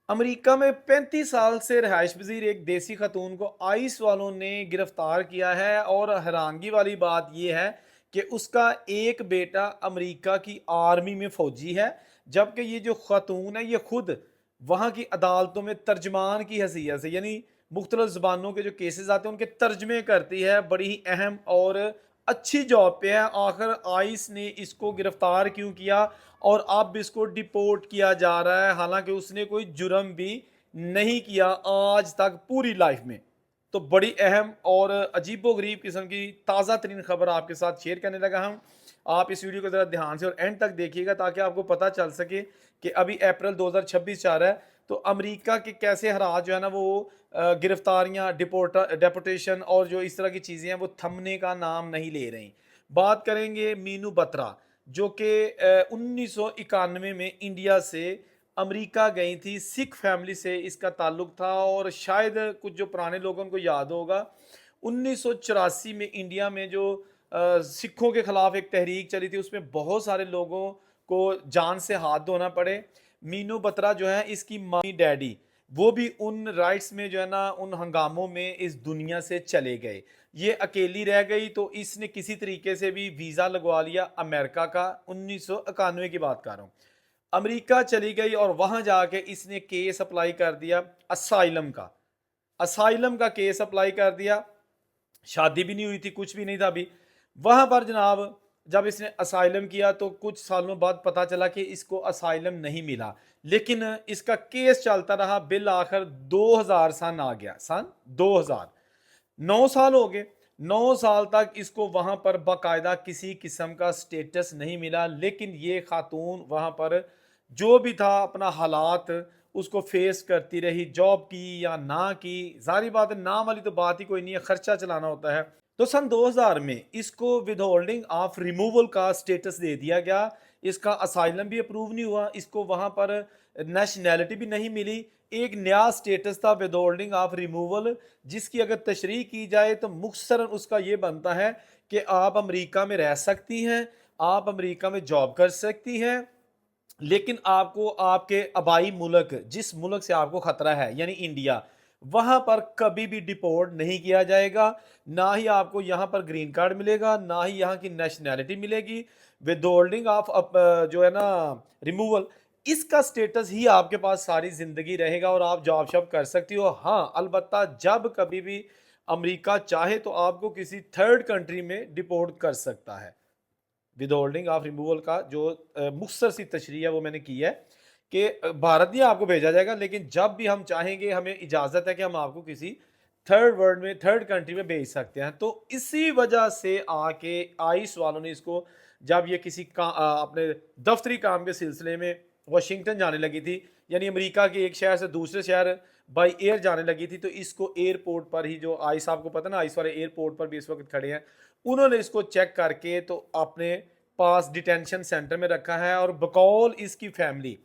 America में 35 साल से रहायश पजीर एक देसी खतून को आइस वालों ने गिरफ्तार किया है और हैरानगी वाली बात यह है कि उसका एक बेटा अमेरिका की आर्मी में फौजी है, जबकि ये जो खतून है ये खुद वहाँ की अदालतों में तर्जमान की हैसियत से, यानी मुख्तलिफ ज़बानों के जो केसेस आते हैं उनके तर्जमे करती है। बड़ी ही अहम और अच्छी जॉब पे है। आखिर आइस ने इसको गिरफ्तार क्यों किया और अब इसको डिपोर्ट किया जा रहा है, हालांकि उसने कोई जुर्म भी नहीं किया आज तक पूरी लाइफ में। तो बड़ी अहम और अजीबोगरीब किस्म की ताज़ा तरीन खबर आपके साथ शेयर करने लगा हूँ। आप इस वीडियो को ज़रा ध्यान से और एंड तक देखिएगा ताकि आपको पता चल सके कि अभी अप्रैल 2026 जा रहा है तो अमेरिका के कैसे हालात जो है ना वो गिरफ्तारियां, डिपोर्टेशन और जो इस तरह की चीज़ें हैं वो थमने का नाम नहीं ले रही। बात करेंगे मीनू बत्रा, जो कि 1991 में इंडिया से अमेरिका गई थी। सिख फैमिली से इसका ताल्लुक था और शायद कुछ जो पुराने लोगों को याद होगा 1984 में इंडिया में जो सिखों के खिलाफ एक तहरीक चली थी उसमें बहुत सारे लोगों को जान से हाथ धोना पड़े। मीनू बत्रा जो है इसकी मम्मी डैडी वो भी उन राइट्स में जो है ना उन हंगामों में इस दुनिया से चले गए। ये अकेली रह गई तो इसने किसी तरीके से भी वीज़ा लगवा लिया अमेरिका का। 1991 की बात कर रहा हूँ। अमेरिका चली गई और वहां जाके इसने केस अप्लाई कर दिया असाइलम का। असाइलम का केस अप्लाई कर दिया। शादी भी नहीं हुई थी, कुछ भी नहीं था अभी। वहां पर जनाब जब इसने असाइलम किया तो कुछ सालों बाद पता चला कि इसको असाइलम नहीं मिला, लेकिन इसका केस चलता रहा। बिल आखिर 2000 सन आ गया, सन 2000, 9 साल हो गए। 9 साल तक इसको वहां पर बाकायदा किसी किस्म का स्टेटस नहीं मिला, लेकिन ये खातून वहां पर जो भी था अपना हालात उसको फेस करती रही। जॉब की या ना की, सारी बात है, नाम वाली तो बात ही कोई नहीं है, खर्चा चलाना होता है। तो सन 2000 में इसको विद होल्डिंग ऑफ रिमूवल का स्टेटस दे दिया गया। इसका असाइलम भी अप्रूव नहीं हुआ, इसको वहां पर नेशनैलिटी भी नहीं मिली। एक नया स्टेटस था विद होल्डिंग ऑफ रिमूवल, जिसकी अगर तशरीह की जाए तो मुख्तसरन उसका ये बनता है कि आप अमेरिका में रह सकती हैं, आप अमेरिका में जॉब कर सकती हैं, लेकिन आपको आपके आबाई मुल्क, जिस मुल्क से आपको खतरा है यानी इंडिया, वहां पर कभी भी डिपोर्ट नहीं किया जाएगा। ना ही आपको यहां पर ग्रीन कार्ड मिलेगा, ना ही यहां की नेशनैलिटी मिलेगी। विद होल्डिंग ऑफ जो है ना रिमूवल, इसका स्टेटस ही आपके पास सारी जिंदगी रहेगा और आप जॉब शॉब कर सकती हो। हाँ अलबत्ता जब कभी भी अमेरिका चाहे तो आपको किसी थर्ड कंट्री में डिपोर्ट कर सकता है। विद होल्डिंग ऑफ रिमूवल का जो मुख्तसर सी तशरीह है वो मैंने की है कि भारत नहीं आपको भेजा जाएगा, लेकिन जब भी हम चाहेंगे हमें इजाज़त है कि हम आपको किसी थर्ड वर्ल्ड में, थर्ड कंट्री में भेज सकते हैं। तो इसी वजह से आके आइस वालों ने इसको, जब ये किसी अपने दफ्तरी काम के सिलसिले में वाशिंगटन जाने लगी थी, यानी अमेरिका के एक शहर से दूसरे शहर बाई एयर जाने लगी थी, तो इसको एयरपोर्ट पर ही, जो आइस आपको पता ना आइस वाले एयरपोर्ट पर भी इस वक्त खड़े हैं, उन्होंने इसको चेक करके तो अपने पास डिटेंशन सेंटर में रखा है। और बकौल इसकी फैमिली,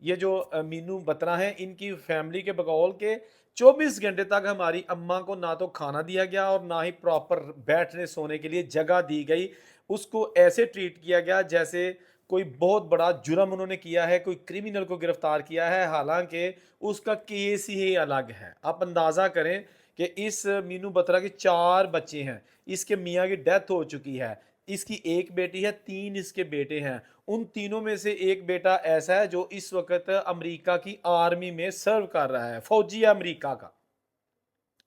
ये जो मीनू बत्रा हैं, इनकी फैमिली के बकौल के 24 घंटे तक हमारी अम्मा को ना तो खाना दिया गया और ना ही प्रॉपर बैठने सोने के लिए जगह दी गई। उसको ऐसे ट्रीट किया गया जैसे कोई बहुत बड़ा जुर्म उन्होंने किया है, कोई क्रिमिनल को गिरफ्तार किया है, हालांकि उसका केस ही अलग है। आप अंदाज़ा करें कि इस मीनू बत्रा के 4 बच्चे हैं, इसके मियाँ की डेथ हो चुकी है, इसकी एक बेटी है, 3 इसके बेटे हैं। उन तीनों में से एक बेटा ऐसा है जो इस वक्त अमेरिका की आर्मी में सर्व कर रहा है, फौजी है अमेरिका का।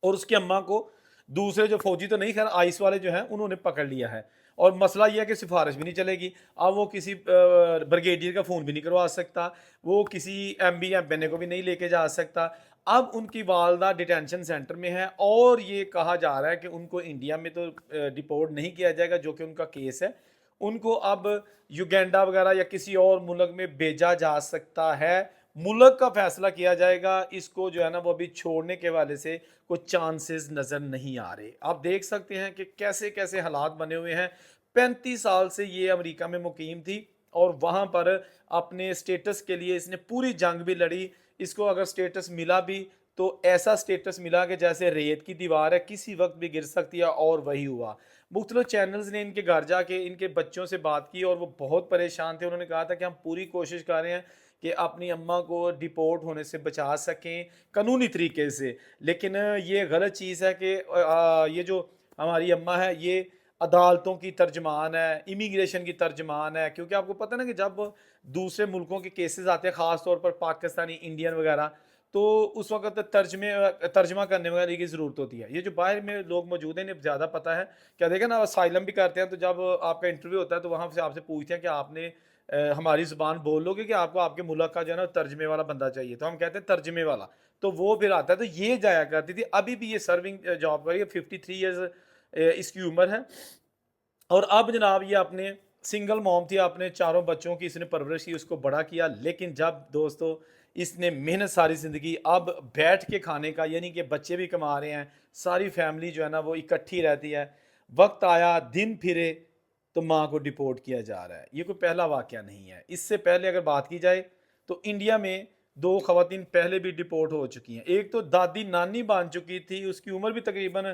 और उसकी अम्मा को दूसरे जो फौजी तो नहीं, खैर आइस वाले जो हैं उन्होंने पकड़ लिया है। और मसला यह है कि सिफारिश भी नहीं चलेगी। अब वो किसी ब्रिगेडियर का फ़ोन भी नहीं करवा सकता, वो किसी एमबी या एमएनए को भी नहीं लेके जा सकता। अब उनकी वालदा डिटेंशन सेंटर में है और ये कहा जा रहा है कि उनको इंडिया में तो डिपोर्ट नहीं किया जाएगा, जो कि उनका केस है। उनको अब युगांडा वगैरह या किसी और मुल्क में भेजा जा सकता है। मुल्क का फैसला किया जाएगा। इसको जो है ना वो अभी छोड़ने के वाले से कुछ चांसेस नज़र नहीं आ रहे। आप देख सकते हैं कि कैसे कैसे हालात बने हुए हैं। 35 साल से ये अमेरिका में मुकीम थी और वहाँ पर अपने स्टेटस के लिए इसने पूरी जंग भी लड़ी। इसको अगर स्टेटस मिला भी तो ऐसा स्टेटस मिला कि जैसे रेत की दीवार है, किसी वक्त भी गिर सकती है, और वही हुआ। मुख्तलिफ चैनल्स ने इनके घर जाके इनके बच्चों से बात की और वो बहुत परेशान थे। उन्होंने कहा था कि हम पूरी कोशिश कर रहे हैं कि अपनी अम्मा को डिपोर्ट होने से बचा सकें कानूनी तरीके से। लेकिन ये गलत चीज़ है कि ये जो हमारी अम्मा है ये अदालतों की तर्जमान है, इमिग्रेशन की तर्जमान है, क्योंकि आपको पता है ना कि जब दूसरे मुल्कों के केसेस आते हैं, ख़ास तौर पर पाकिस्तानी, इंडियन वगैरह, तो उस वक़्त तर्जमा करने वगैरह की ज़रूरत होती है। ये जो बाहर में लोग मौजूद हैं, इन्हें ज़्यादा पता है। क्या देखें ना, असाइलम भी करते हैं, तो जब आपका इंटरव्यू होता है तो वहाँ से आपसे पूछते हैं कि आपने हमारी ज़ुबान बोल लोगे कि आपको आपके मुल्क का जो है ना तर्जमे वाला बंदा चाहिए, तो हम कहते हैं तर्जमे वाला, तो वो फिर आता है। तो ये जाया करती थी, अभी भी ये सर्विंग जॉब कर रही है, 53 ईयर्स इसकी उम्र है। और अब जनाब ये अपने सिंगल मॉम थी, अपने चारों बच्चों की इसने परवरिश की, उसको बड़ा किया। लेकिन जब दोस्तों इसने मेहनत सारी ज़िंदगी अब बैठ के खाने का, यानी कि बच्चे भी कमा रहे हैं, सारी फैमिली जो है ना वो इकट्ठी रहती है, वक्त आया दिन फिरे तो माँ को डिपोर्ट किया जा रहा है। ये कोई पहला वाक़या नहीं है। इससे पहले अगर बात की जाए तो इंडिया में 2 ख़वातीन पहले भी डिपोर्ट हो चुकी हैं। एक तो दादी नानी बन चुकी थी, उसकी उम्र भी तकरीबन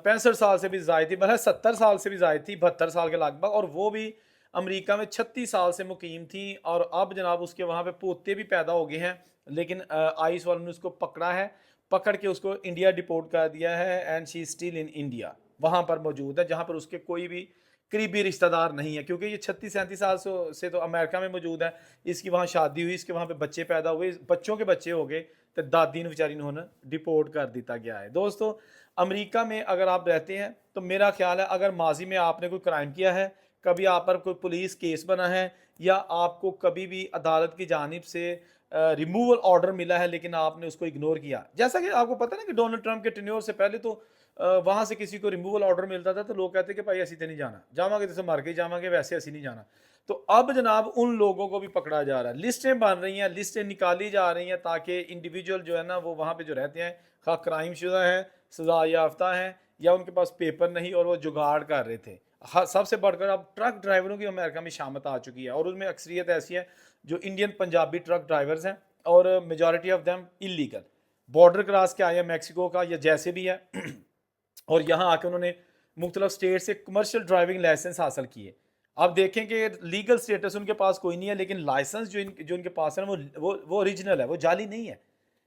65 साल से भी ज़ायद थी, मतलब 70 साल से भी ज़ायद थी, 72 साल के लगभग, और वो भी अमेरिका में 36 साल से मुकीम थी। और अब जनाब उसके वहाँ पे पोते भी पैदा हो गए हैं, लेकिन आइस वालों ने उसको पकड़ा है, पकड़ के उसको इंडिया डिपोर्ट कर दिया है, and she is still in India, वहाँ पर मौजूद है, जहाँ पर उसके कोई भी करीबी रिश्तेदार नहीं है, क्योंकि ये 36-37 साल से तो अमेरिका में मौजूद है। इसकी वहाँ शादी हुई, इसके वहाँ पे बच्चे पैदा हुए, बच्चों के बच्चे हो गए, तो दादी ने बेचारी ने डिपोर्ट कर दिया गया है। दोस्तों, अमेरिका में अगर आप रहते हैं तो मेरा ख्याल है अगर माजी में आपने कोई क्राइम किया है, कभी आप पर कोई पुलिस केस बना है, या आपको कभी भी अदालत की जानिब से रिमूवल ऑर्डर मिला है लेकिन आपने उसको इग्नोर किया, जैसा कि आपको पता है ना कि डोनाल्ड ट्रंप के टेन्योर से पहले तो वहाँ से किसी को रिमूवल ऑर्डर मिलता था तो लोग कहते कि भाई असी तो नहीं जाना, जावांगे तो मर के जावांगे, वैसे असी नहीं जाना। तो अब जनाब उन लोगों को भी पकड़ा जा रहा है, लिस्टें बन रही हैं, लिस्टें निकाली जा रही हैं, ताकि इंडिविजुअल जो है ना वो वहाँ पे जो रहते हैं, खा क्राइम शुदा हैं, सजा याफ्ता हैं, या उनके पास पेपर नहीं और वो जुगाड़ कर रहे थे। सबसे बढ़कर अब ट्रक ड्राइवरों की अमेरिका में शामत आ चुकी है, और उसमें अक्सरियत ऐसी है जो इंडियन पंजाबी ट्रक ड्राइवर्स हैं, और majority of them illegal, border cross के आए हैं मैक्सिको का या जैसे भी है और यहाँ आके उन्होंने मुख्तलिफ स्टेट से कमर्शियल ड्राइविंग लाइसेंस हासिल किए। आप देखें कि लीगल स्टेटस उनके पास कोई नहीं है, लेकिन लाइसेंस जो उनके पास है वो ओरिजिनल है, वो जाली नहीं है।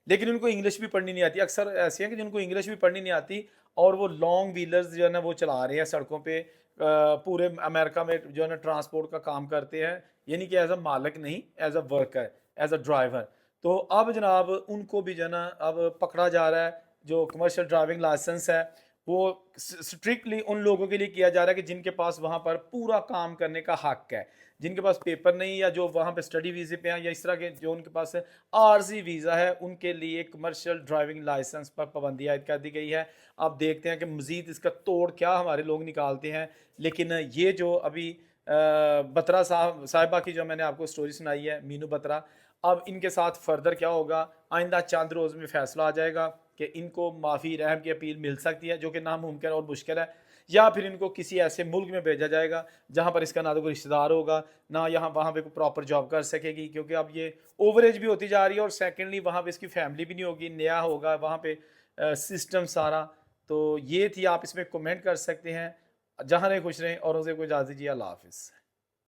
लेकिन उनको इंग्लिश भी पढ़नी नहीं आती, अक्सर ऐसे हैं कि जिनको इंग्लिश भी पढ़नी नहीं आती, और वो लॉन्ग व्हीलर्स जो है ना वो चला रहे हैं सड़कों पे, पूरे अमेरिका में जो है ना ट्रांसपोर्ट का काम करते हैं, यानी कि एज अ मालिक नहीं, as a worker, as a driver. तो अब जनाब उनको भी जो है ना अब पकड़ा जा रहा है। जो कमर्शियल ड्राइविंग लाइसेंस है वो स्ट्रिक्टली उन लोगों के लिए किया जा रहा है कि जिनके पास वहाँ पर पूरा काम करने का हक है, जिनके पास पेपर नहीं, या जो वहाँ पे स्टडी वीज़े पे हैं, या इस तरह के जो उनके पास आरजी वीज़ा है, उनके लिए कमर्शियल ड्राइविंग लाइसेंस पर पाबंदी आयद कर दी गई है। आप देखते हैं कि मज़ीद इसका तोड़ क्या हमारे लोग निकालते हैं। लेकिन ये जो अभी बत्रा साहिबा की जो मैंने आपको स्टोरी सुनाई है, मीनू बत्रा, अब इनके साथ फर्दर क्या होगा, आइंदा चंद रोज़ में फैसला आ जाएगा कि इनको माफ़ी रहम की अपील मिल सकती है, जो कि नामुमकिन और मुश्किल है, या फिर इनको किसी ऐसे मुल्क में भेजा जाएगा जहाँ पर इसका ना तो कोई रिश्तेदार होगा, ना यहाँ वहाँ पे कोई प्रॉपर जॉब कर सकेगी, क्योंकि अब ये ओवरेज भी होती जा रही है, और सेकेंडली वहाँ पे इसकी फैमिली भी नहीं होगी, नया होगा वहाँ पे सिस्टम सारा। तो ये थी, आप इसमें कमेंट कर सकते हैं। जहाँ रहे खुश रहें, और उनसे कोई इजाज़त दीजिए। अल्लाह हाफिज़।